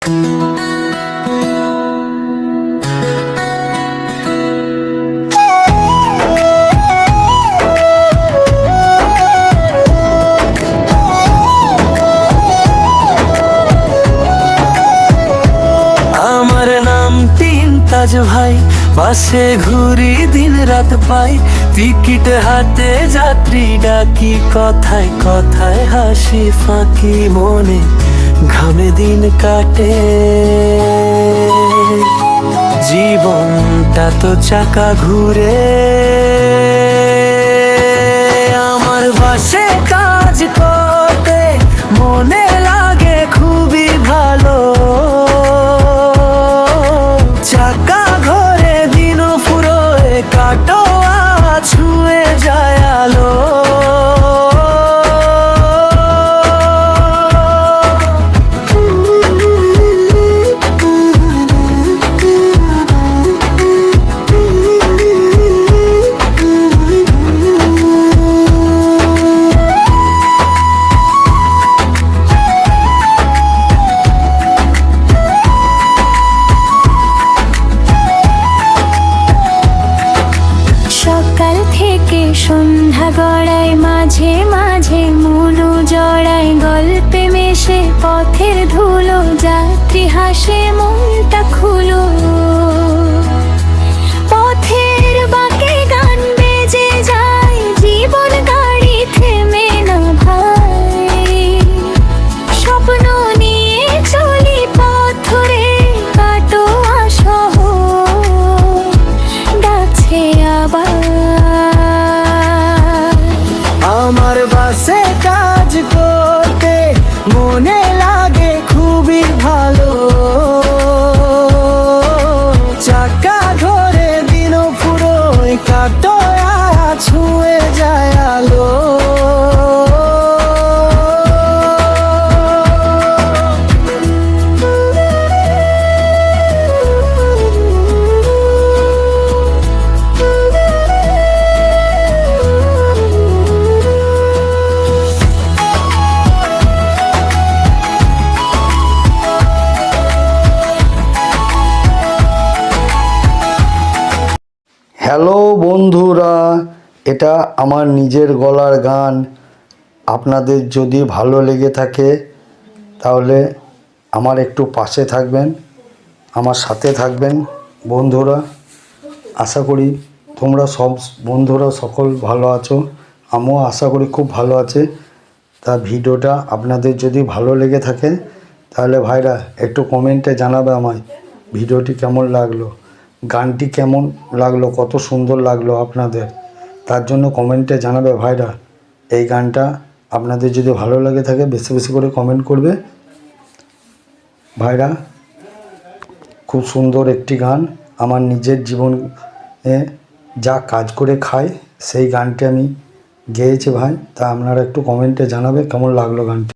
তাজ ভাই, বাসে ঘুরি দিন রাত পাই, টিকিট হাতে যাত্রী ডাকি, কথায় কথায় হাসি ফাঁকি, মনে ঘামে দিন কাটে। জীবনটা তো চাকা ঘুরে, আমার বাসে কাজ করতে মনে লাগে খুবই ভালো। চাকা ঘরে দিন ফুরোয়, কাটোয়া ছুঁয়ে যায় আলো। সকাল থেকে সন্ধ্যা গড়ায়, মাঝে মাঝে মনু জড়ায়, গল্পে মেশে পথের ধুলো, যাত্রী হাসে মনটা খুলো। পথের বাঁকে গান বেজে যায়, জীবন গাড়ি থেমে না ভাই। স্বপ্ন নিয়ে চলি পথ ধরে, কাটোয়া শহর ডাকছে আবার। আমার বাসে কাজ করতে মনে লাগে খুবই ভালো। চাকা ধরে দিন ফুরোয়, কাটোয়া ছুঁয়ে যায় আলো। হ্যালো বন্ধুরা, এটা আমার নিজের গলার গান। আপনাদের যদি ভালো লেগে থাকে তাহলে আমার একটু পাশে থাকবেন, আমার সাথে থাকবেন বন্ধুরা। আশা করি তোমরা সব বন্ধুরা সকল ভালো আছো, আমিও আশা করি খুব ভালো আছে। তা ভিডিওটা আপনাদের যদি ভালো লেগে থাকে তাহলে ভাইরা একটু কমেন্টে জানাবে আমায় ভিডিওটি কেমন লাগলো, গানটি কেমন লাগলো, কত সুন্দর লাগলো আপনাদের। তার জন্য কমেন্টে জানাবে ভাইরা। এই গানটা আপনাদের যদি ভালো লাগে থাকে বেশি বেশি করে কমেন্ট করবে ভাইরা। খুব সুন্দর একটি গান, আমার নিজের জীবনে যা কাজ করে খাই সেই গানটি আমি গেয়েছি ভাই। তা আপনারা একটু কমেন্টে জানাবে কেমন লাগলো গানটি।